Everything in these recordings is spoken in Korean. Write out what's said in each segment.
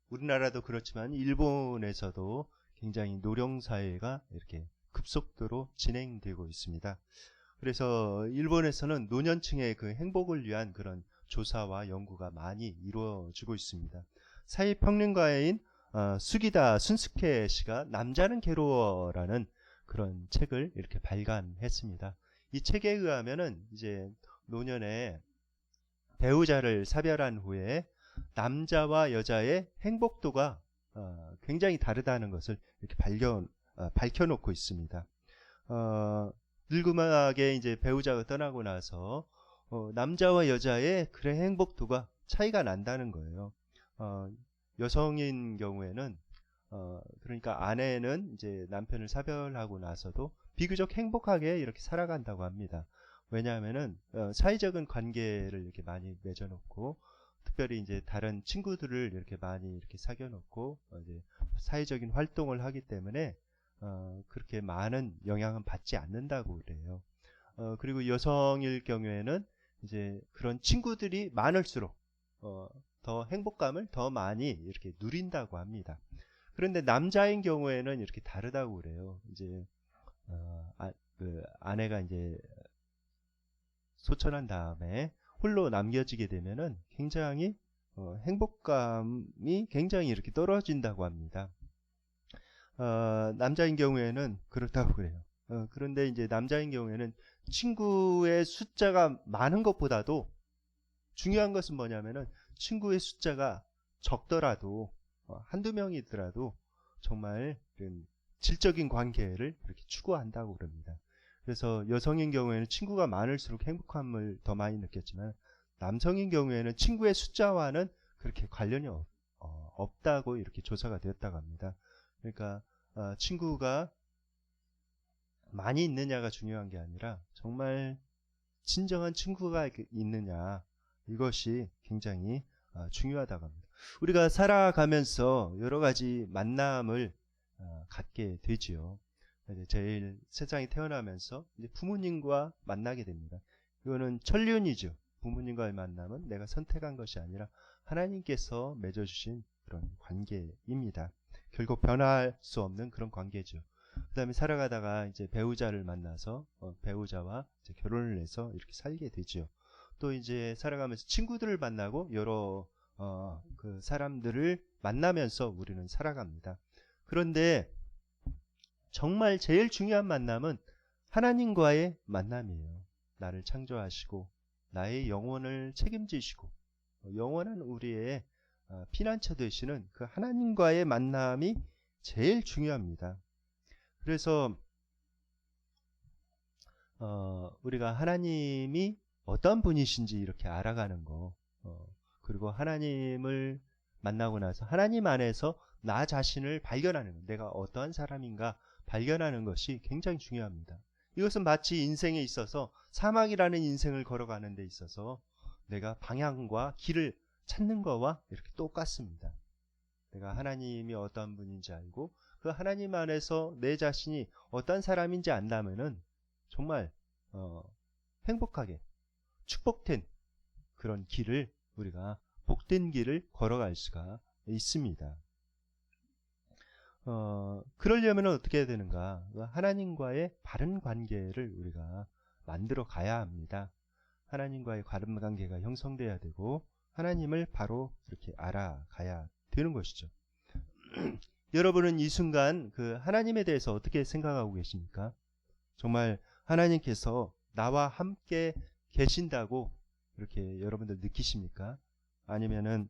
우리나라도 그렇지만 일본에서도 굉장히 노령 사회가 이렇게 급속도로 진행되고 있습니다. 그래서 일본에서는 노년층의 그 행복을 위한 그런 조사와 연구가 많이 이루어지고 있습니다. 사회평론가인 수기다 순스케 씨가 남자는 괴로워라는 그런 책을 이렇게 발간했습니다. 이 책에 의하면은 이제 노년에 배우자를 사별한 후에 남자와 여자의 행복도가 굉장히 다르다는 것을 이렇게 밝혀놓고 있습니다. 늙음하게 이제 배우자가 떠나고 나서 남자와 여자의 그래 행복도가 차이가 난다는 거예요. 여성인 경우에는 그러니까 아내는 이제 남편을 사별하고 나서도 비교적 행복하게 이렇게 살아간다고 합니다. 왜냐하면은 사회적인 관계를 이렇게 많이 맺어놓고 특별히 이제 다른 친구들을 이렇게 많이 이렇게 사귀어놓고 이제 사회적인 활동을 하기 때문에 그렇게 많은 영향은 받지 않는다고 그래요. 그리고 여성일 경우에는 이제 그런 친구들이 많을수록 더 행복감을 더 많이 이렇게 누린다고 합니다. 그런데 남자인 경우에는 이렇게 다르다고 그래요. 이제 그 아내가 이제 소천한 다음에 홀로 남겨지게 되면은 굉장히 행복감이 굉장히 이렇게 떨어진다고 합니다. 남자인 경우에는 그렇다고 그래요. 그런데 이제 남자인 경우에는 친구의 숫자가 많은 것보다도 중요한 것은 뭐냐면은 친구의 숫자가 적더라도 한두 명이더라도 정말 질적인 관계를 이렇게 추구한다고 그럽니다. 그래서 여성인 경우에는 친구가 많을수록 행복함을 더 많이 느꼈지만 남성인 경우에는 친구의 숫자와는 그렇게 관련이 없다고 이렇게 조사가 되었다고 합니다. 그러니까 친구가 많이 있느냐가 중요한 게 아니라 정말 진정한 친구가 있느냐, 이것이 굉장히 중요하다고 합니다. 우리가 살아가면서 여러 가지 만남을 갖게 되지요. 제일 세상에 태어나면서 이제 부모님과 만나게 됩니다. 이거는 천륜이죠. 부모님과의 만남은 내가 선택한 것이 아니라 하나님께서 맺어주신 그런 관계입니다. 결국 변할 수 없는 그런 관계죠. 그 다음에 살아가다가 이제 배우자를 만나서 배우자와 이제 결혼을 해서 이렇게 살게 되죠. 또 이제 살아가면서 친구들을 만나고 여러 그 사람들을 만나면서 우리는 살아갑니다. 그런데 정말 제일 중요한 만남은 하나님과의 만남이에요. 나를 창조하시고 나의 영혼을 책임지시고 영원한 우리의 피난처 되시는 그 하나님과의 만남이 제일 중요합니다. 그래서 우리가 하나님이 어떤 분이신지 이렇게 알아가는 거, 그리고 하나님을 만나고 나서 하나님 안에서 나 자신을 발견하는 것, 내가 어떠한 사람인가 발견하는 것이 굉장히 중요합니다. 이것은 마치 인생에 있어서 사막이라는 인생을 걸어가는 데 있어서 내가 방향과 길을 찾는 거와 이렇게 똑같습니다. 내가 하나님이 어떤 분인지 알고 그 하나님 안에서 내 자신이 어떤 사람인지 안다면은 정말 행복하게 축복된 그런 길을 우리가 복된 길을 걸어갈 수가 있습니다. 그러려면 어떻게 해야 되는가? 하나님과의 바른 관계를 우리가 만들어 가야 합니다. 하나님과의 바른 관계가 형성돼야 되고 하나님을 바로 이렇게 알아가야 되는 것이죠. 여러분은 이 순간 그 하나님에 대해서 어떻게 생각하고 계십니까? 정말 하나님께서 나와 함께 계신다고 이렇게 여러분들 느끼십니까? 아니면은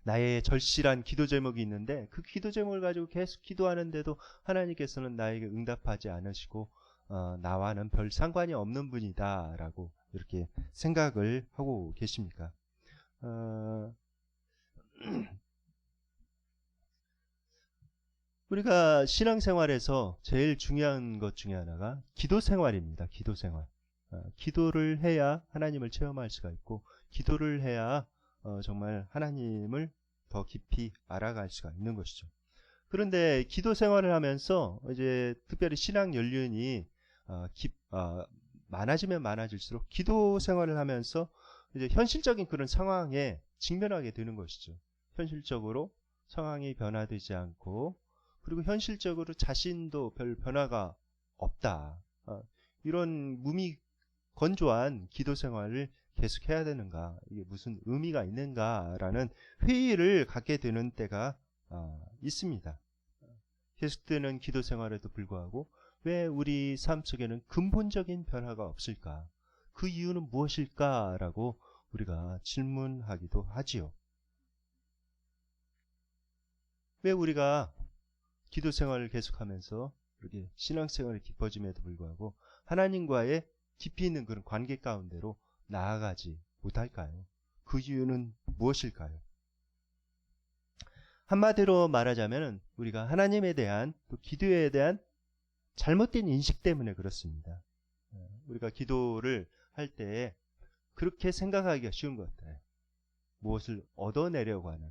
나의 절실한 기도 제목이 있는데 그 기도 제목을 가지고 계속 기도하는데도 하나님께서는 나에게 응답하지 않으시고 나와는 별 상관이 없는 분이다 라고 이렇게 생각을 하고 계십니까? 우리가 신앙생활에서 제일 중요한 것 중에 하나가 기도 생활입니다. 기도 생활. 기도를 해야 하나님을 체험할 수가 있고 기도를 해야 정말 하나님을 더 깊이 알아갈 수가 있는 것이죠. 그런데 기도 생활을 하면서 이제 특별히 신앙 연륜이 많아지면 많아질수록 기도 생활을 하면서 이제 현실적인 그런 상황에 직면하게 되는 것이죠. 현실적으로 상황이 변화되지 않고 그리고 현실적으로 자신도 별 변화가 없다. 이런 무미건조한 기도 생활을 계속해야 되는가? 이게 무슨 의미가 있는가라는 회의를 갖게 되는 때가 있습니다. 계속되는 기도 생활에도 불구하고 왜 우리 삶 속에는 근본적인 변화가 없을까? 그 이유는 무엇일까라고 우리가 질문하기도 하지요. 왜 우리가 기도 생활을 계속하면서 이렇게 신앙생활이 깊어짐에도 불구하고 하나님과의 깊이 있는 그런 관계 가운데로 나아가지 못할까요? 그 이유는 무엇일까요? 한마디로 말하자면 우리가 하나님에 대한 또 기도에 대한 잘못된 인식 때문에 그렇습니다. 우리가 기도를 할 때 그렇게 생각하기가 쉬운 것 같아요. 무엇을 얻어내려고 하는,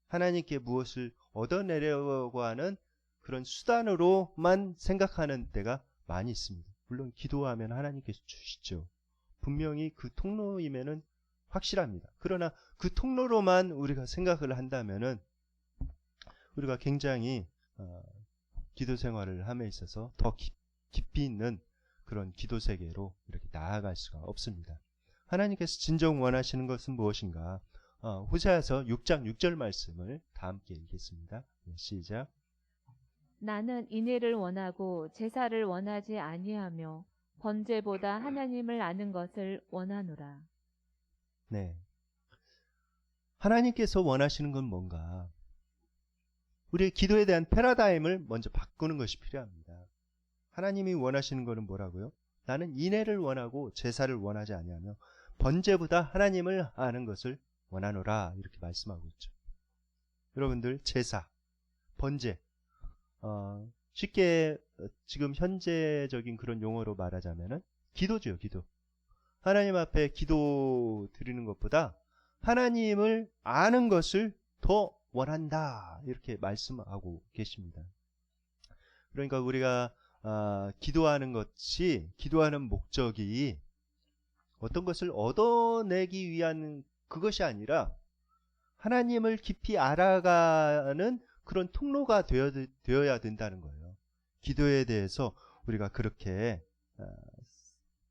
하나님께 무엇을 얻어내려고 하는 그런 수단으로만 생각하는 때가 많이 있습니다. 물론 기도하면 하나님께서 주시죠. 분명히 그 통로임에는 확실합니다. 그러나 그 통로로만 우리가 생각을 한다면은 우리가 굉장히 기도 생활을 함에 있어서 더 깊이 있는 그런 기도 세계로 이렇게 나아갈 수가 없습니다. 하나님께서 진정 원하시는 것은 무엇인가? 호세아서 6장 6절 말씀을 다 함께 읽겠습니다. 시작. 나는 인애를 원하고 제사를 원하지 아니하며 번제보다 하나님을 아는 것을 원하노라. 네. 하나님께서 원하시는 건 뭔가? 우리의 기도에 대한 패러다임을 먼저 바꾸는 것이 필요합니다. 하나님이 원하시는 것은 뭐라고요? 나는 인애를 원하고 제사를 원하지 아니하며 번제보다 하나님을 아는 것을 원하노라 이렇게 말씀하고 있죠. 여러분들 제사, 번제 쉽게 지금 현재적인 그런 용어로 말하자면은 기도죠, 기도. 하나님 앞에 기도 드리는 것보다 하나님을 아는 것을 더 원한다 이렇게 말씀하고 계십니다. 그러니까 우리가 기도하는 것이 기도하는 목적이 어떤 것을 얻어내기 위한 그것이 아니라 하나님을 깊이 알아가는 그런 통로가 되어야 된다는 거예요. 기도에 대해서 우리가 그렇게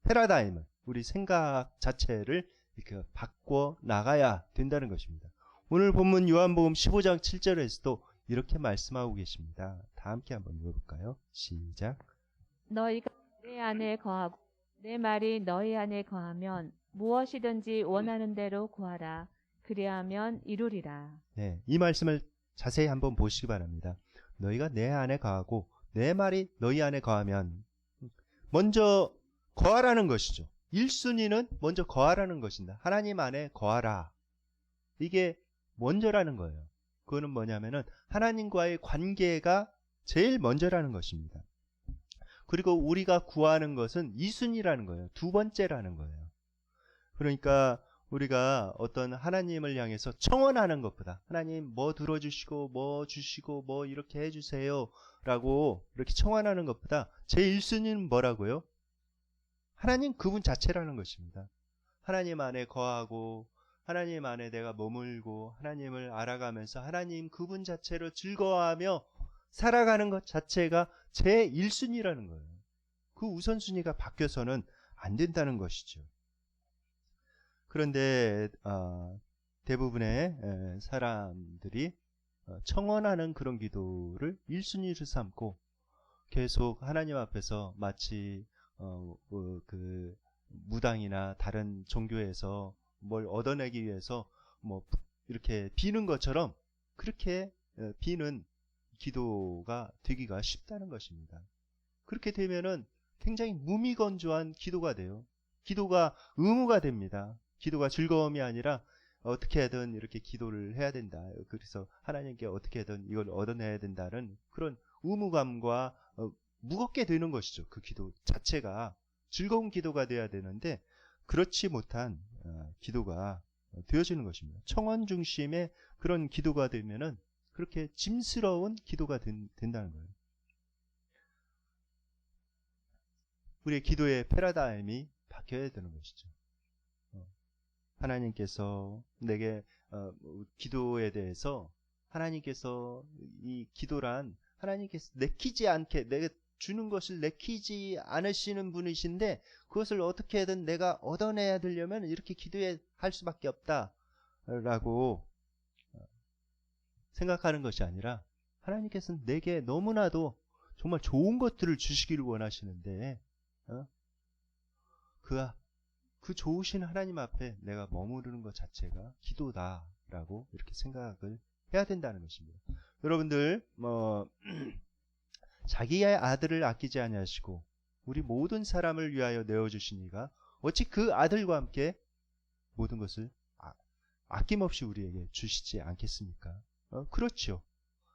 패러다임을 우리 생각 자체를 이렇게 바꿔 나가야 된다는 것입니다. 오늘 본문 요한복음 15장 7절에서도 이렇게 말씀하고 계십니다. 다 함께 한번 읽어볼까요? 시작. 너희가 내 안에 거하고 내 말이 너희 안에 거하면 무엇이든지 원하는 대로 구하라. 그리하면 이루리라. 네, 이 말씀을 자세히 한번 보시기 바랍니다. 너희가 내 안에 거하고 내 말이 너희 안에 거하면 먼저 거하라는 것이죠. 1순위는 먼저 거하라는 것입니다. 하나님 안에 거하라. 이게 먼저라는 거예요. 그거는 뭐냐면은 하나님과의 관계가 제일 먼저라는 것입니다. 그리고 우리가 구하는 것은 2순위라는 거예요. 두 번째라는 거예요. 그러니까 우리가 어떤 하나님을 향해서 청원하는 것보다 하나님 뭐 들어주시고 뭐 주시고 뭐 이렇게 해주세요 라고 이렇게 청원하는 것보다 제 1순위는 뭐라고요? 하나님 그분 자체라는 것입니다. 하나님 안에 거하고 하나님 안에 내가 머물고 하나님을 알아가면서 하나님 그분 자체로 즐거워하며 살아가는 것 자체가 제 1순위라는 거예요. 그 우선순위가 바뀌어서는 안 된다는 것이죠. 그런데 대부분의 사람들이 청원하는 그런 기도를 1순위로 삼고 계속 하나님 앞에서 마치 그 무당이나 다른 종교에서 뭘 얻어내기 위해서 뭐 이렇게 비는 것처럼 그렇게 비는 기도가 되기가 쉽다는 것입니다. 그렇게 되면은 굉장히 무미건조한 기도가 돼요. 기도가 의무가 됩니다. 기도가 즐거움이 아니라 어떻게든 이렇게 기도를 해야 된다. 그래서 하나님께 어떻게든 이걸 얻어내야 된다는 그런 의무감과 무겁게 되는 것이죠. 그 기도 자체가 즐거운 기도가 돼야 되는데 그렇지 못한 기도가 되어지는 것입니다. 청원 중심의 그런 기도가 되면은 그렇게 짐스러운 기도가 된다는 거예요. 우리의 기도의 패러다임이 바뀌어야 되는 것이죠. 하나님께서 내게 기도에 대해서 하나님께서 이 기도란 하나님께서 내키지 않게 내가 주는 것을 내키지 않으시는 분이신데 그것을 어떻게든 내가 얻어내야 되려면 이렇게 기도할 수밖에 없다라고 생각하는 것이 아니라 하나님께서는 내게 너무나도 정말 좋은 것들을 주시기를 원하시는데 그 좋으신 하나님 앞에 내가 머무르는 것 자체가 기도다라고 이렇게 생각을 해야 된다는 것입니다. 여러분들 자기의 아들을 아끼지 아니하시고 우리 모든 사람을 위하여 내어주시니가 어찌 그 아들과 함께 모든 것을 아낌없이 우리에게 주시지 않겠습니까? 그렇죠.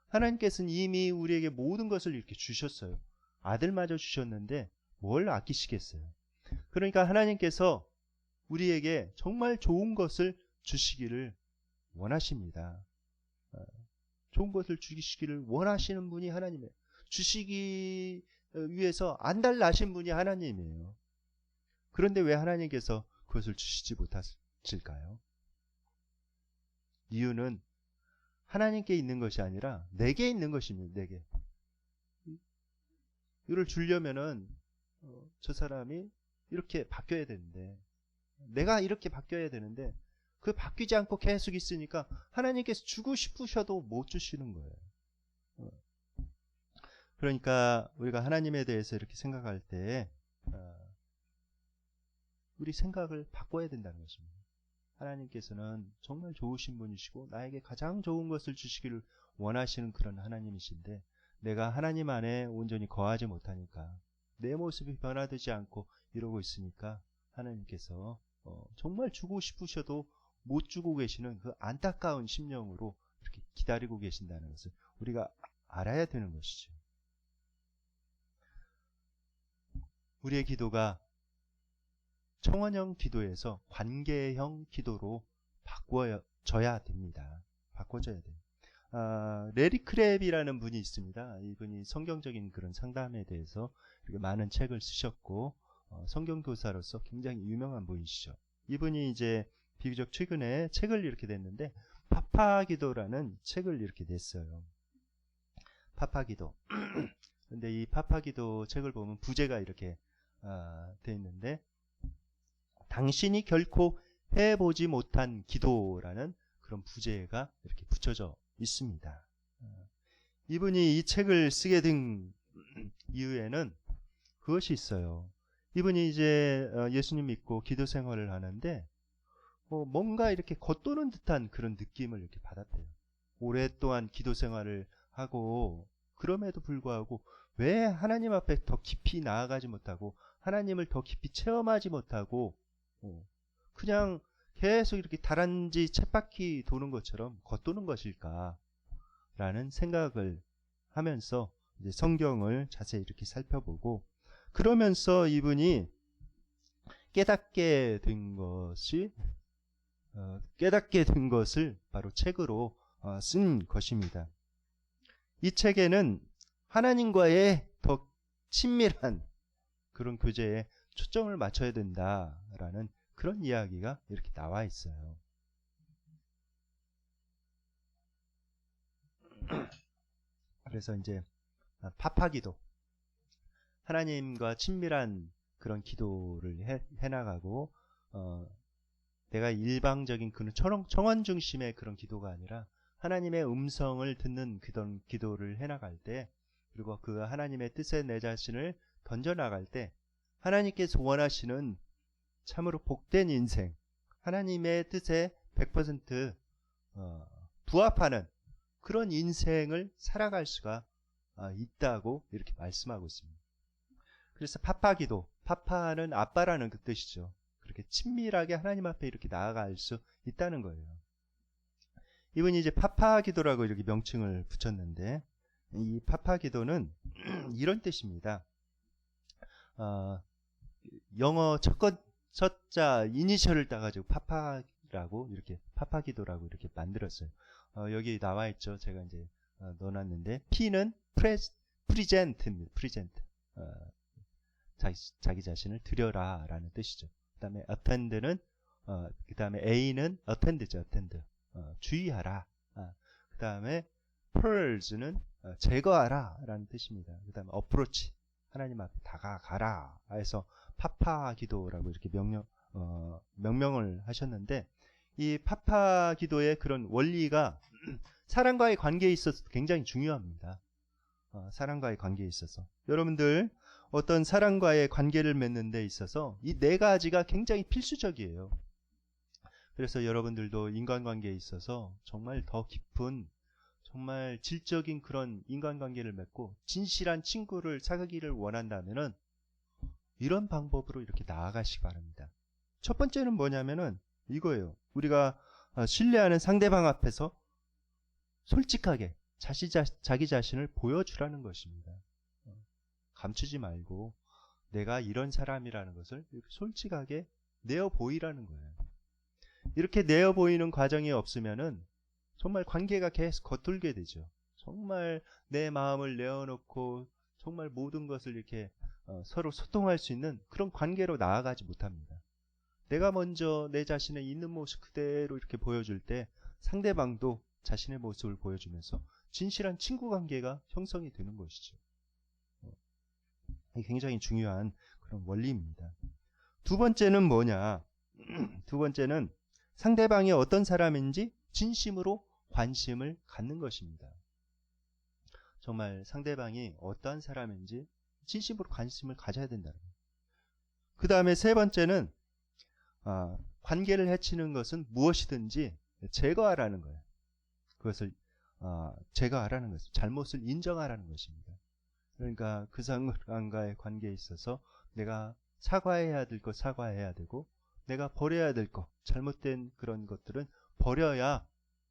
하나님께서는 이미 우리에게 모든 것을 이렇게 주셨어요. 아들마저 주셨는데 뭘 아끼시겠어요? 그러니까 하나님께서 우리에게 정말 좋은 것을 주시기를 원하십니다. 좋은 것을 주시기를 원하시는 분이 하나님이에요. 주시기 위해서 안달나신 분이 하나님이에요. 그런데 왜 하나님께서 그것을 주시지 못하실까요? 이유는 하나님께 있는 것이 아니라 내게 있는 것입니다. 내게. 이걸 주려면은 저 사람이 이렇게 바뀌어야 되는데 내가 이렇게 바뀌어야 되는데 그 바뀌지 않고 계속 있으니까 하나님께서 주고 싶으셔도 못 주시는 거예요. 그러니까 우리가 하나님에 대해서 이렇게 생각할 때 우리 생각을 바꿔야 된다는 것입니다. 하나님께서는 정말 좋으신 분이시고 나에게 가장 좋은 것을 주시기를 원하시는 그런 하나님이신데 내가 하나님 안에 온전히 거하지 못하니까 내 모습이 변화되지 않고 이러고 있으니까 하나님께서 정말 주고 싶으셔도 못 주고 계시는 그 안타까운 심령으로 이렇게 기다리고 계신다는 것을 우리가 알아야 되는 것이죠. 우리의 기도가 청원형 기도에서 관계형 기도로 바꿔져야 됩니다. 바꿔져야 돼요. 레리 크랩이라는 분이 있습니다. 이분이 성경적인 그런 상담에 대해서 이렇게 많은 책을 쓰셨고 성경교사로서 굉장히 유명한 분이시죠. 이분이 이제 비교적 최근에 책을 이렇게 냈는데 파파기도라는 책을 이렇게 냈어요. 파파기도. 근데 이 파파기도 책을 보면 부제가 이렇게 돼 있는데 당신이 결코 해보지 못한 기도라는 그런 부제가 이렇게 붙여져 있습니다. 이분이 이 책을 쓰게 된 이유에는 그것이 있어요. 이분이 이제 예수님 믿고 기도 생활을 하는데 뭔가 이렇게 겉도는 듯한 그런 느낌을 이렇게 받았대요. 오랫동안 기도 생활을 하고 그럼에도 불구하고 왜 하나님 앞에 더 깊이 나아가지 못하고 하나님을 더 깊이 체험하지 못하고 그냥 계속 이렇게 다람쥐 쳇바퀴 도는 것처럼 겉도는 것일까 라는 생각을 하면서 이제 성경을 자세히 이렇게 살펴보고 그러면서 이분이 깨닫게 된 것을 바로 책으로 쓴 것입니다. 이 책에는 하나님과의 더 친밀한 그런 교제에 초점을 맞춰야 된다라는 그런 이야기가 이렇게 나와 있어요. 그래서 이제 파파기도 하나님과 친밀한 그런 기도를 해나가고 내가 일방적인 그런 청원 중심의 그런 기도가 아니라 하나님의 음성을 듣는 그런 기도를 해나갈 때 그리고 그 하나님의 뜻에 내 자신을 던져나갈 때 하나님께서 원하시는 참으로 복된 인생 하나님의 뜻에 100% 부합하는 그런 인생을 살아갈 수가 있다고 이렇게 말씀하고 있습니다. 그래서 파파기도, 파파는 아빠라는 그 뜻이죠. 그렇게 친밀하게 하나님 앞에 이렇게 나아갈 수 있다는 거예요. 이분이 이제 파파기도라고 이렇게 명칭을 붙였는데 이 파파기도는 이런 뜻입니다. 영어 첫자 이니셜을 따가지고 파파라고 이렇게 파파기도라고 이렇게 만들었어요. 여기 나와 있죠. 제가 이제 넣어놨는데 P는 프리젠트입니다. 프리젠트. 자기 자신을 드려라라는 뜻이죠. 그다음에 attend는 그 다음에 A는 attend죠. attend. 주의하라. 그 다음에 purge는 제거하라 라는 뜻입니다. 그 다음에 approach, 하나님 앞에 다가가라 해서 파파 기도라고 이렇게 명명을 하셨는데, 이 파파 기도의 그런 원리가 사람과의 관계에 있어서 굉장히 중요합니다. 사람과의 관계에 있어서 여러분들 어떤 사람과의 관계를 맺는 데 있어서 이 네 가지가 굉장히 필수적이에요. 그래서 여러분들도 인간관계에 있어서 정말 더 깊은, 정말 질적인 그런 인간관계를 맺고 진실한 친구를 사귀기를 원한다면은 이런 방법으로 이렇게 나아가시기 바랍니다. 첫 번째는 뭐냐면은 이거예요. 우리가 신뢰하는 상대방 앞에서 솔직하게 자기 자신을 보여주라는 것입니다. 감추지 말고 내가 이런 사람이라는 것을 이렇게 솔직하게 내어 보이라는 거예요. 이렇게 내어 보이는 과정이 없으면은 정말 관계가 계속 겉돌게 되죠. 정말 내 마음을 내어놓고 정말 모든 것을 이렇게 서로 소통할 수 있는 그런 관계로 나아가지 못합니다. 내가 먼저 내 자신의 있는 모습 그대로 이렇게 보여줄 때 상대방도 자신의 모습을 보여주면서 진실한 친구 관계가 형성이 되는 것이죠. 이게 굉장히 중요한 그런 원리입니다. 두 번째는 뭐냐? 두 번째는 상대방이 어떤 사람인지 진심으로 관심을 갖는 것입니다. 정말 상대방이 어떠한 사람인지 진심으로 관심을 가져야 된다는 거예요. 그 다음에 세 번째는 관계를 해치는 것은 무엇이든지 제거하라는 거예요. 그것을 제거하라는 것입니다. 잘못을 인정하라는 것입니다. 그러니까 그 사람과의 관계에 있어서 내가 사과해야 될 것 사과해야 되고, 내가 버려야 될 것, 잘못된 그런 것들은 버려야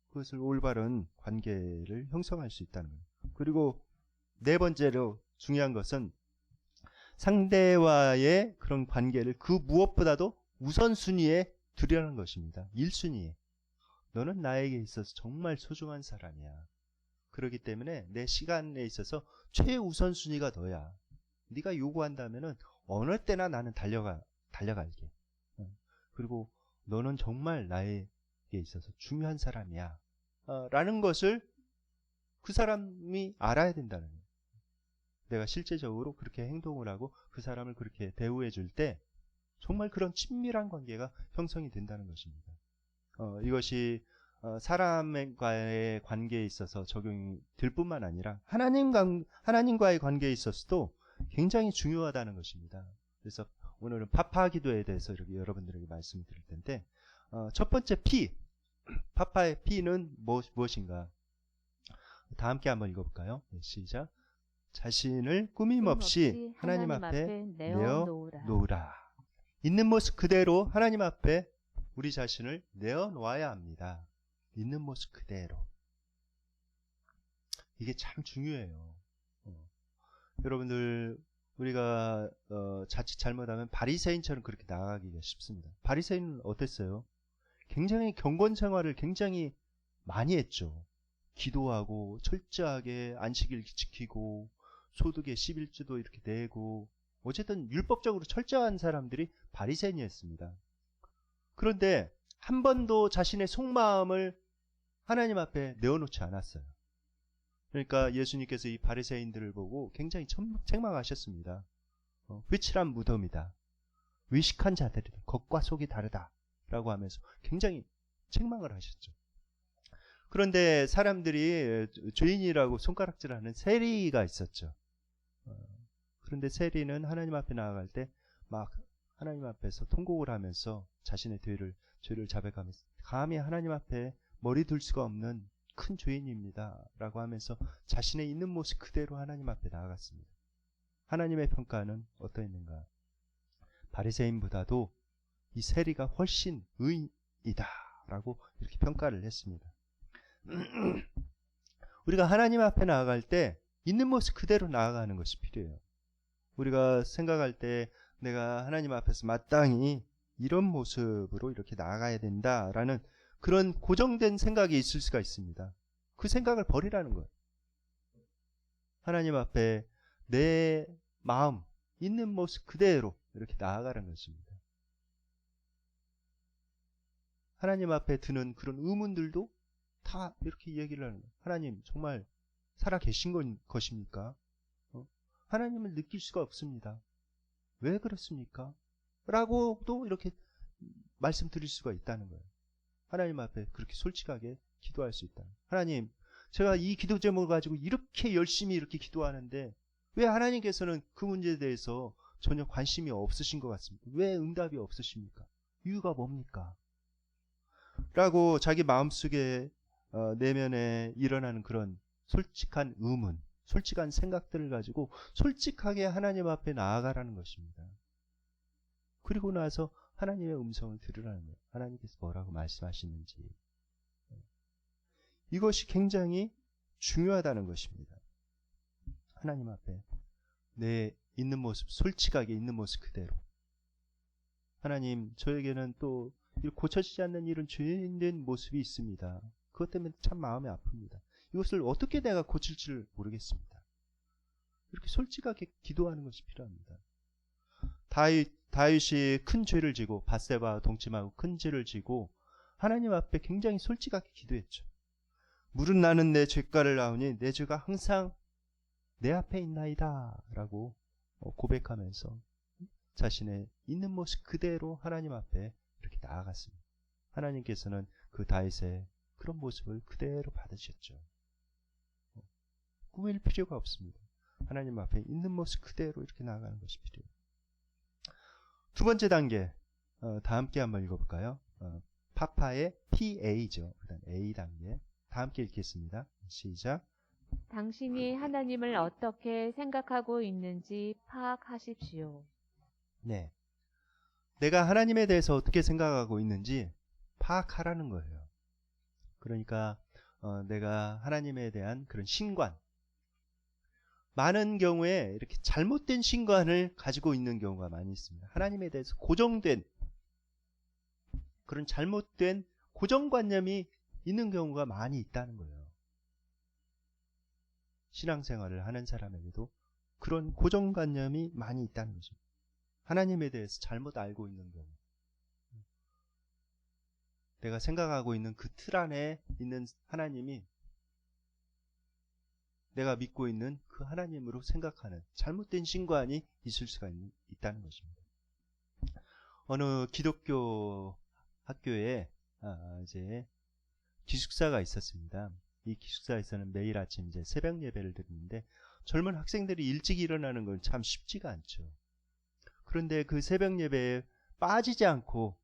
그것을 올바른 관계를 형성할 수 있다는 거예요. 그리고 네 번째로 중요한 것은 상대와의 그런 관계를 그 무엇보다도 우선순위에 두려는 것입니다. 1순위에. 너는 나에게 있어서 정말 소중한 사람이야. 그렇기 때문에 내 시간에 있어서 최우선순위가 너야. 네가 요구한다면은 어느 때나 나는 달려갈게. 그리고 너는 정말 나에게 있어서 중요한 사람이야. 라는 것을 그 사람이 알아야 된다는 거예요. 내가 실제적으로 그렇게 행동을 하고 그 사람을 그렇게 대우해 줄 때 정말 그런 친밀한 관계가 형성이 된다는 것입니다. 이것이 사람과의 관계에 있어서 적용이 될 뿐만 아니라 하나님과의 관계에 있어서도 굉장히 중요하다는 것입니다. 그래서 오늘은 파파 기도에 대해서 이렇게 여러분들에게 말씀을 드릴 텐데, 첫 번째 P, 파파의 P는 무엇인가? 다 함께 한번 읽어볼까요? 네, 시작. 자신을 꾸밈없이 하나님 앞에 내어놓으라. 있는 모습 그대로 하나님 앞에 우리 자신을 내어놓아야 합니다. 있는 모습 그대로. 이게 참 중요해요. 여러분들, 우리가 자칫 잘못하면 바리새인처럼 그렇게 나아가기가 쉽습니다. 바리새인은 어땠어요? 굉장히 경건 생활을 굉장히 많이 했죠. 기도하고 철저하게 안식일 지키고 소득의 11조도 이렇게 내고, 어쨌든 율법적으로 철저한 사람들이 바리새인이었습니다. 그런데 한 번도 자신의 속마음을 하나님 앞에 내어놓지 않았어요. 그러니까 예수님께서 이 바리새인들을 보고 굉장히 책망하셨습니다. 휘칠한 무덤이다. 위식한 자들이다. 겉과 속이 다르다. 라고 하면서 굉장히 책망을 하셨죠. 그런데 사람들이 죄인이라고 손가락질하는 세리가 있었죠. 그런데 세리는 하나님 앞에 나아갈 때 막 하나님 앞에서 통곡을 하면서 자신의 죄를 자백하면서 감히 하나님 앞에 머리 둘 수가 없는 큰 죄인입니다 라고 하면서 자신의 있는 모습 그대로 하나님 앞에 나아갔습니다. 하나님의 평가는 어떠했는가? 바리새인보다도 이 세리가 훨씬 의인이다 라고 이렇게 평가를 했습니다. 우리가 하나님 앞에 나아갈 때 있는 모습 그대로 나아가는 것이 필요해요. 우리가 생각할 때 내가 하나님 앞에서 마땅히 이런 모습으로 이렇게 나아가야 된다라는 그런 고정된 생각이 있을 수가 있습니다. 그 생각을 버리라는 거예요. 하나님 앞에 내 마음 있는 모습 그대로 이렇게 나아가라는 것입니다. 하나님 앞에 드는 그런 의문들도 다 이렇게 얘기를 하는 거예요. 하나님 정말 살아 계신 것입니까? 하나님을 느낄 수가 없습니다. 왜 그렇습니까? 라고도 이렇게 말씀드릴 수가 있다는 거예요. 하나님 앞에 그렇게 솔직하게 기도할 수 있다. 하나님, 제가 이 기도 제목을 가지고 이렇게 열심히 이렇게 기도하는데 왜 하나님께서는 그 문제에 대해서 전혀 관심이 없으신 것 같습니까? 왜 응답이 없으십니까? 이유가 뭡니까? 라고 자기 마음속에 내면에 일어나는 그런 솔직한 의문, 솔직한 생각들을 가지고 솔직하게 하나님 앞에 나아가라는 것입니다. 그리고 나서 하나님의 음성을 들으라는 거예요. 하나님께서 뭐라고 말씀하시는지. 이것이 굉장히 중요하다는 것입니다. 하나님 앞에 내 있는 모습, 솔직하게 있는 모습 그대로. 하나님, 저에게는 또 고쳐지지 않는 이런 죄인된 모습이 있습니다. 그것 때문에 참 마음이 아픕니다. 이것을 어떻게 내가 고칠 줄 모르겠습니다. 이렇게 솔직하게 기도하는 것이 필요합니다. 다윗이 큰 죄를 지고 밧세바와 동침하고 큰 죄를 지고 하나님 앞에 굉장히 솔직하게 기도했죠. 물은 나는 내 죄가를 나오니 내 죄가 항상 내 앞에 있나이다 라고 고백하면서 자신의 있는 모습 그대로 하나님 앞에 이렇게 나아갔습니다. 하나님께서는 그 다윗의 그런 모습을 그대로 받으셨죠. 꾸밀 필요가 없습니다. 하나님 앞에 있는 모습 그대로 이렇게 나아가는 것이 필요해요. 두 번째 단계, 다 함께 한번 읽어볼까요? 파파의 PA죠. 그 다음 A 단계. 다 함께 읽겠습니다. 시작. 당신이 하나님을 어떻게 생각하고 있는지 파악하십시오. 네. 내가 하나님에 대해서 어떻게 생각하고 있는지 파악하라는 거예요. 그러니까 내가 하나님에 대한 그런 신관, 많은 경우에 이렇게 잘못된 신관을 가지고 있는 경우가 많이 있습니다. 하나님에 대해서 고정된 그런 잘못된 고정관념이 있는 경우가 많이 있다는 거예요. 신앙생활을 하는 사람에게도 그런 고정관념이 많이 있다는 거죠. 하나님에 대해서 잘못 알고 있는 경우, 내가 생각하고 있는 그 틀 안에 있는 하나님이 내가 믿고 있는 그 하나님으로 생각하는 잘못된 신관이 있을 수가 있다는 것입니다. 어느 기독교 학교에 이제 기숙사가 있었습니다. 이 기숙사에서는 매일 아침 이제 새벽 예배를 드리는데 젊은 학생들이 일찍 일어나는 건 참 쉽지가 않죠. 그런데 그 새벽 예배에 빠지지 않고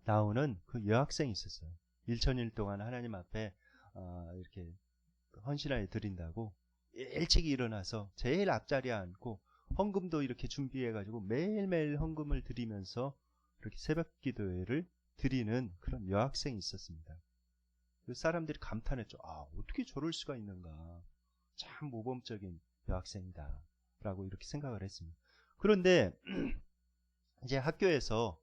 나오는 그 여학생이 있었어요. 일천일 동안 하나님 앞에 이렇게 헌신하여 드린다고 일찍 일어나서 제일 앞자리에 앉고 헌금도 이렇게 준비해가지고 매일매일 헌금을 드리면서 이렇게 새벽 기도회를 드리는 그런 여학생이 있었습니다. 그 사람들이 감탄했죠. 어떻게 저럴 수가 있는가. 참 모범적인 여학생이다 라고 이렇게 생각을 했습니다. 그런데 이제 학교에서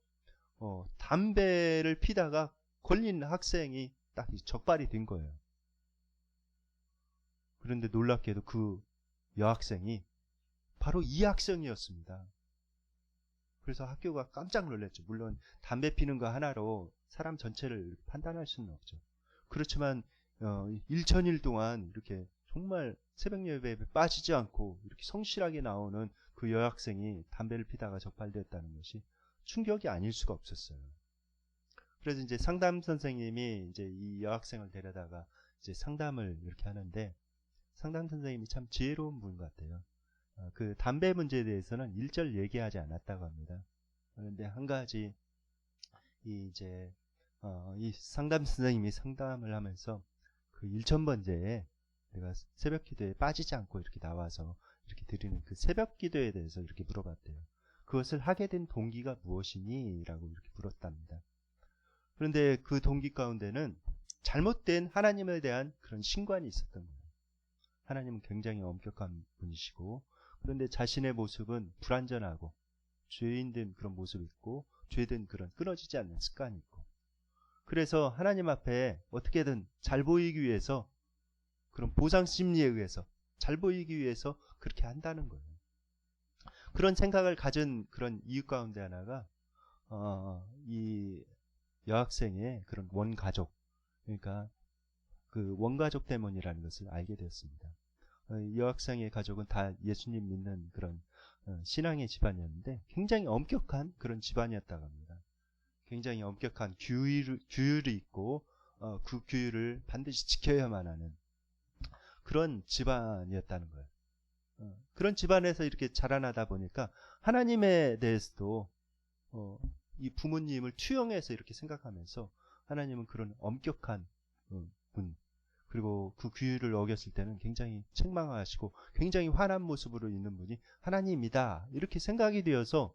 담배를 피다가 걸린 학생이 딱 적발이 된 거예요. 그런데 놀랍게도 그 여학생이 바로 이 학생이었습니다. 그래서 학교가 깜짝 놀랐죠. 물론 담배 피는 거 하나로 사람 전체를 판단할 수는 없죠. 그렇지만 일천일 동안 이렇게 정말 새벽 예배에 빠지지 않고 이렇게 성실하게 나오는 그 여학생이 담배를 피다가 적발됐다는 것이 충격이 아닐 수가 없었어요. 그래서 이제 상담 선생님이 이제 이 여학생을 데려다가 이제 상담을 이렇게 하는데 상담 선생님이 참 지혜로운 분 같아요. 그 담배 문제에 대해서는 일절 얘기하지 않았다고 합니다. 그런데 한 가지 이 상담 선생님이 상담을 하면서 그 1000번째에 내가 새벽 기도에 빠지지 않고 이렇게 나와서 이렇게 드리는 그 새벽 기도에 대해서 이렇게 물어봤대요. 그것을 하게 된 동기가 무엇이니? 라고 이렇게 물었답니다. 그런데 그 동기 가운데는 잘못된 하나님에 대한 그런 신관이 있었던 거예요. 하나님은 굉장히 엄격한 분이시고 그런데 자신의 모습은 불완전하고 죄인된 그런 모습이 있고 죄된 그런 끊어지지 않는 습관이 있고 그래서 하나님 앞에 어떻게든 잘 보이기 위해서 그런 보상 심리에 의해서 잘 보이기 위해서 그렇게 한다는 거예요. 그런 생각을 가진 그런 이유 가운데 하나가 이 여학생의 그런 원가족 그러니까 그 원가족 때문이라는 것을 알게 되었습니다. 여학생의 가족은 다 예수님 믿는 그런 신앙의 집안이었는데 굉장히 엄격한 그런 집안이었다고 합니다. 굉장히 엄격한 규율이 있고 그 규율을 반드시 지켜야만 하는 그런 집안이었다는 거예요. 그런 집안에서 이렇게 자라나다 보니까 하나님에 대해서도 이 부모님을 투영해서 이렇게 생각하면서 하나님은 그런 엄격한 분, 그리고 그 규율을 어겼을 때는 굉장히 책망하시고 굉장히 화난 모습으로 있는 분이 하나님이다 이렇게 생각이 되어서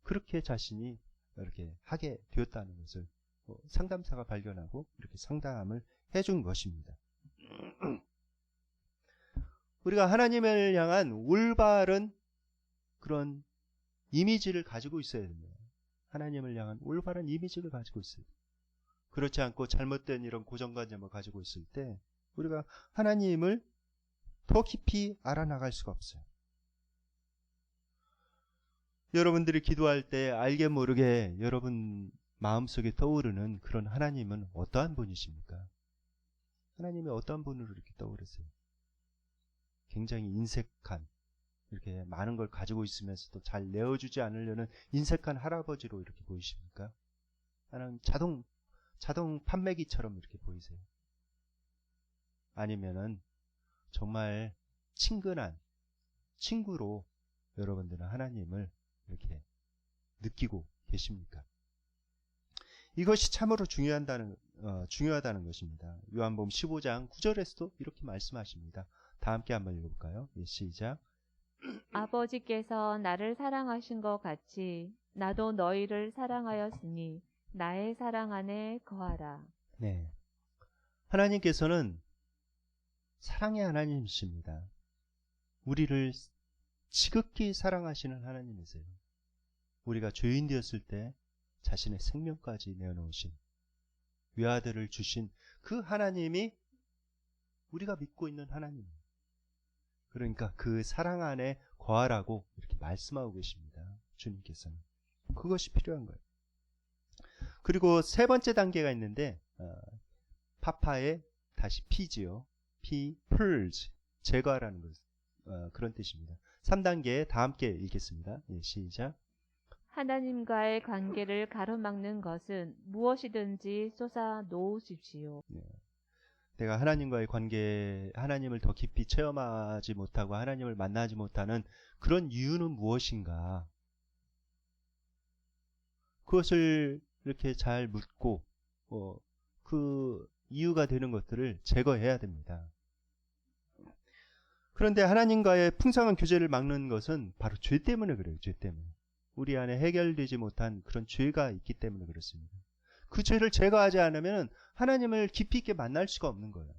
그렇게 자신이 이렇게 하게 되었다는 것을 상담사가 발견하고 이렇게 상담을 해준 것입니다. 우리가 하나님을 향한 올바른 그런 이미지를 가지고 있어야 됩니다. 하나님을 향한 올바른 이미지를 가지고 있어야 돼요. 그렇지 않고 잘못된 이런 고정관념을 가지고 있을 때 우리가 하나님을 더 깊이 알아나갈 수가 없어요. 여러분들이 기도할 때 알게 모르게 여러분 마음속에 떠오르는 그런 하나님은 어떠한 분이십니까? 하나님이 어떠한 분으로 이렇게 떠오르세요? 굉장히 인색한, 이렇게 많은 걸 가지고 있으면서도 잘 내어주지 않으려는 인색한 할아버지로 이렇게 보이십니까? 하나님 자동 판매기처럼 이렇게 보이세요? 아니면은 정말 친근한 친구로 여러분들은 하나님을 이렇게 느끼고 계십니까? 이것이 참으로 중요하다는 것입니다. 요한복음 15장 9절에서도 이렇게 말씀하십니다. 다 함께 한번 읽어볼까요? 예, 시작. 아버지께서 나를 사랑하신 것 같이 나도 너희를 사랑하였으니 나의 사랑 안에 거하라. 네, 하나님께서는 사랑의 하나님이십니다. 우리를 지극히 사랑하시는 하나님이세요. 우리가 죄인 되었을 때 자신의 생명까지 내어놓으신 외아들을 주신 그 하나님이 우리가 믿고 있는 하나님입니다. 그러니까 그 사랑 안에 거하라고 이렇게 말씀하고 계십니다. 주님께서는. 그것이 필요한 거예요. 그리고 세 번째 단계가 있는데 파파의 다시 피지요. purge, 제거하라는 것, 그런 뜻입니다. 3단계 다 함께 읽겠습니다. 예, 시작. 하나님과의 관계를 가로막는 것은 무엇이든지 쏟아 놓으십시오. 예. 내가 하나님과의 관계, 하나님을 더 깊이 체험하지 못하고 하나님을 만나지 못하는 그런 이유는 무엇인가? 그것을 이렇게 잘 묻고 그 이유가 되는 것들을 제거해야 됩니다. 그런데 하나님과의 풍성한 교제를 막는 것은 바로 죄 때문에 그래요. 죄 때문에. 우리 안에 해결되지 못한 그런 죄가 있기 때문에 그렇습니다. 그 죄를 제거하지 않으면 하나님을 깊이 있게 만날 수가 없는 거예요.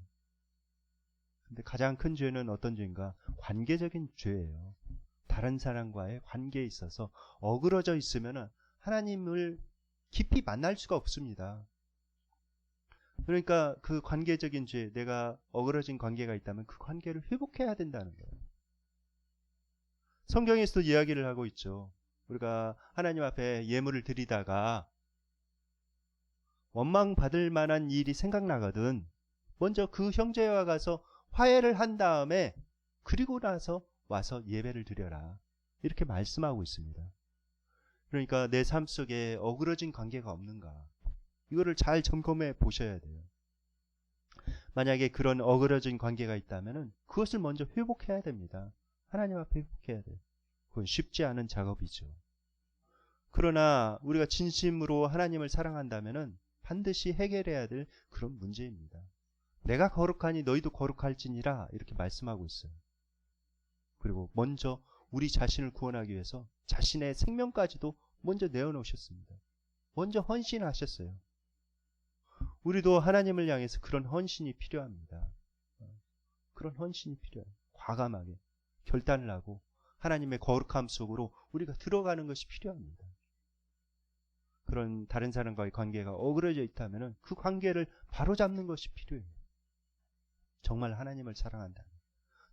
근데 가장 큰 죄는 어떤 죄인가? 관계적인 죄예요. 다른 사람과의 관계에 있어서 어그러져 있으면 하나님을 깊이 만날 수가 없습니다. 그러니까 그 관계적인 죄, 내가 어그러진 관계가 있다면 그 관계를 회복해야 된다는 거예요. 성경에서도 이야기를 하고 있죠. 우리가 하나님 앞에 예물을 드리다가 원망받을 만한 일이 생각나거든 먼저 그 형제와 가서 화해를 한 다음에 그리고 나서 와서 예배를 드려라. 이렇게 말씀하고 있습니다. 그러니까 내 삶 속에 어그러진 관계가 없는가? 이거를 잘 점검해 보셔야 돼요. 만약에 그런 어그러진 관계가 있다면 그것을 먼저 회복해야 됩니다. 하나님 앞에 회복해야 돼요. 그건 쉽지 않은 작업이죠. 그러나 우리가 진심으로 하나님을 사랑한다면 반드시 해결해야 될 그런 문제입니다. 내가 거룩하니 너희도 거룩할지니라 이렇게 말씀하고 있어요. 그리고 먼저 우리 자신을 구원하기 위해서 자신의 생명까지도 먼저 내어놓으셨습니다. 먼저 헌신하셨어요. 우리도 하나님을 향해서 그런 헌신이 필요합니다. 그런 헌신이 필요해요. 과감하게 결단을 하고 하나님의 거룩함 속으로 우리가 들어가는 것이 필요합니다. 그런 다른 사람과의 관계가 어그러져 있다면 그 관계를 바로잡는 것이 필요해요. 정말 하나님을 사랑한다면,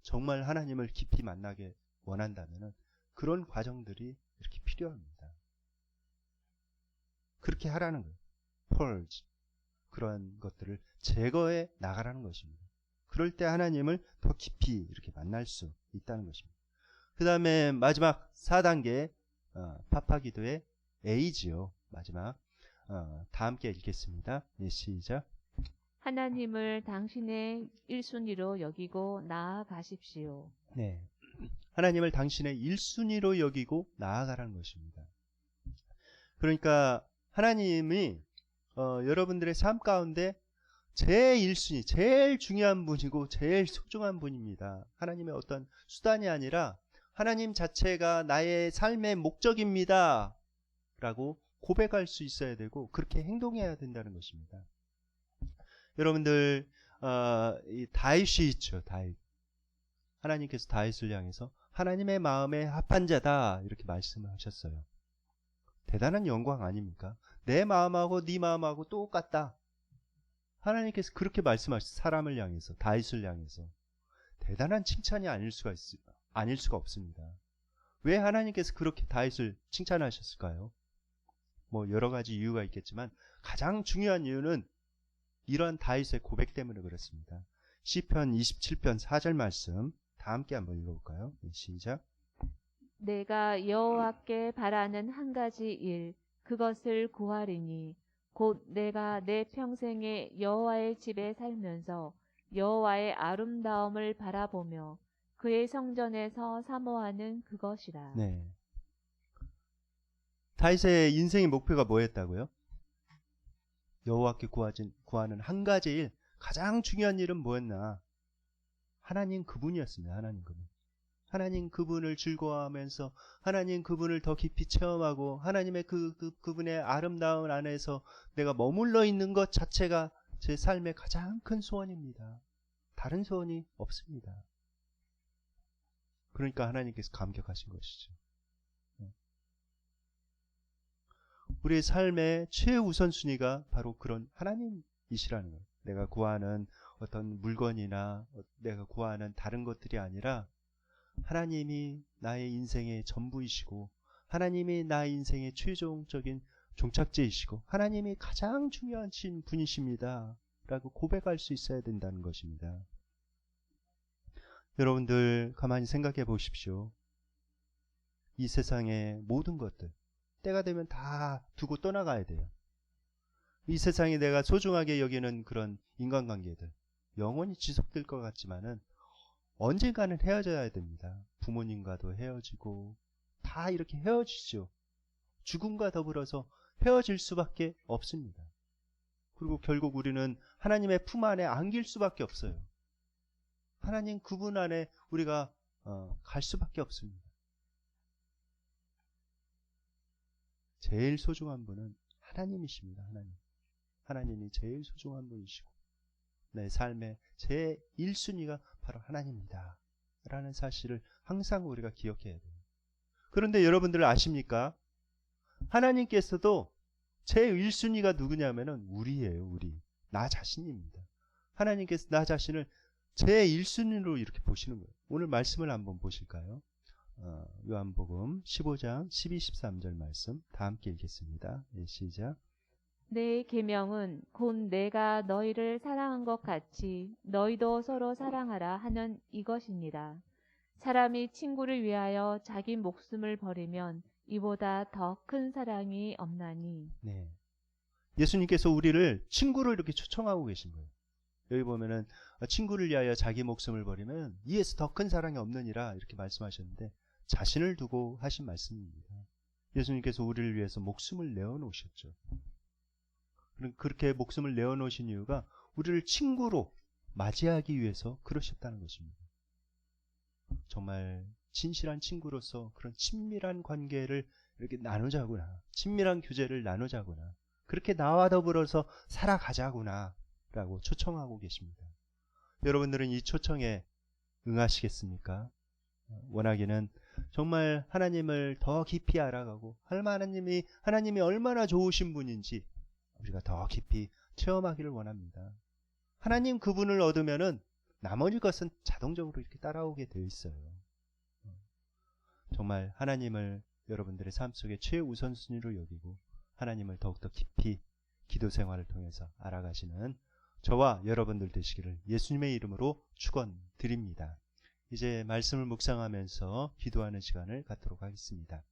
정말 하나님을 깊이 만나게 원한다면 그런 과정들이 이렇게 필요합니다. 그렇게 하라는 거예요. purge. 그런 것들을 제거해 나가라는 것입니다. 그럴 때 하나님을 더 깊이 이렇게 만날 수 있다는 것입니다. 그 다음에 마지막 4단계 파파기도의 A지요. 마지막 다 함께 읽겠습니다. 예, 시작. 하나님을 당신의 1순위로 여기고 나아가십시오. 네, 하나님을 당신의 1순위로 여기고 나아가라는 것입니다. 그러니까 하나님이 여러분들의 삶 가운데 제 1순위, 제일 중요한 분이고 제일 소중한 분입니다. 하나님의 어떤 수단이 아니라 하나님 자체가 나의 삶의 목적입니다 라고 고백할 수 있어야 되고 그렇게 행동해야 된다는 것입니다. 여러분들 이 다윗이 있죠. 다윗. 하나님께서 다윗을 향해서 하나님의 마음에 합한 자다 이렇게 말씀을 하셨어요. 대단한 영광 아닙니까? 내 마음하고 네 마음하고 똑같다. 하나님께서 그렇게 말씀하셨어요. 사람을 향해서, 다윗을 향해서. 대단한 칭찬이 아닐 수가 없습니다. 왜 하나님께서 그렇게 다윗을 칭찬하셨을까요? 뭐 여러 가지 이유가 있겠지만 가장 중요한 이유는 이러한 다윗의 고백 때문에 그렇습니다. 시편 27편 4절 말씀 다 함께 한번 읽어볼까요? 시작. 내가 여호와께 바라는 한 가지 일, 그것을 구하리니 곧 내가 내 평생에 여호와의 집에 살면서 여호와의 아름다움을 바라보며 그의 성전에서 사모하는 그것이라. 네. 다윗의 인생의 목표가 뭐였다고요? 여호와께 구하는 한 가지 일, 가장 중요한 일은 뭐였나? 하나님 그분이었습니다. 하나님 그분. 하나님 그분을 즐거워하면서 하나님 그분을 더 깊이 체험하고 하나님의 그분의 아름다운 안에서 내가 머물러 있는 것 자체가 제 삶의 가장 큰 소원입니다. 다른 소원이 없습니다. 그러니까 하나님께서 감격하신 것이죠. 우리의 삶의 최우선순위가 바로 그런 하나님이시라는 거예요. 내가 구하는 어떤 물건이나 내가 구하는 다른 것들이 아니라 하나님이 나의 인생의 전부이시고 하나님이 나의 인생의 최종적인 종착지이시고 하나님이 가장 중요한 분이십니다 라고 고백할 수 있어야 된다는 것입니다. 여러분들 가만히 생각해 보십시오. 이 세상의 모든 것들 때가 되면 다 두고 떠나가야 돼요. 이 세상에 내가 소중하게 여기는 그런 인간관계들 영원히 지속될 것 같지만은 언젠가는 헤어져야 됩니다. 부모님과도 헤어지고 다 이렇게 헤어지죠. 죽음과 더불어서 헤어질 수밖에 없습니다. 그리고 결국 우리는 하나님의 품 안에 안길 수밖에 없어요. 하나님 그분 안에 우리가 갈 수밖에 없습니다. 제일 소중한 분은 하나님이십니다. 하나님이 제일 소중한 분이시고 내 삶의 제 1순위가 바로 하나님입니다 라는 사실을 항상 우리가 기억해야 돼요. 그런데 여러분들 아십니까? 하나님께서도 제 1순위가 누구냐면은 우리예요. 우리. 나 자신입니다. 하나님께서 나 자신을 제 1순위로 이렇게 보시는 거예요. 오늘 말씀을 한번 보실까요? 요한복음 15장 12, 13절 말씀 다 함께 읽겠습니다. 예, 시작. 내 계명은 곧 내가 너희를 사랑한 것 같이 너희도 서로 사랑하라 하는 이것이니라. 사람이 친구를 위하여 자기 목숨을 버리면 이보다 더 큰 사랑이 없나니. 네. 예수님께서 우리를 친구로 이렇게 초청하고 계신 거예요. 여기 보면은 친구를 위하여 자기 목숨을 버리면 이에서 더 큰 사랑이 없느니라 이렇게 말씀하셨는데 자신을 두고 하신 말씀입니다. 예수님께서 우리를 위해서 목숨을 내어놓으셨죠. 그렇게 목숨을 내어놓으신 이유가 우리를 친구로 맞이하기 위해서 그러셨다는 것입니다. 정말 진실한 친구로서 그런 친밀한 관계를 이렇게 나누자구나, 친밀한 교제를 나누자구나, 그렇게 나와 더불어서 살아가자구나 라고 초청하고 계십니다. 여러분들은 이 초청에 응하시겠습니까? 원하기는 정말 하나님을 더 깊이 알아가고 하나님이 얼마나 좋으신 분인지 우리가 더 깊이 체험하기를 원합니다. 하나님 그분을 얻으면은 나머지 것은 자동적으로 이렇게 따라오게 되어 있어요. 정말 하나님을 여러분들의 삶 속에 최우선순위로 여기고 하나님을 더욱더 깊이 기도 생활을 통해서 알아가시는 저와 여러분들 되시기를 예수님의 이름으로 축원드립니다. 이제 말씀을 묵상하면서 기도하는 시간을 갖도록 하겠습니다.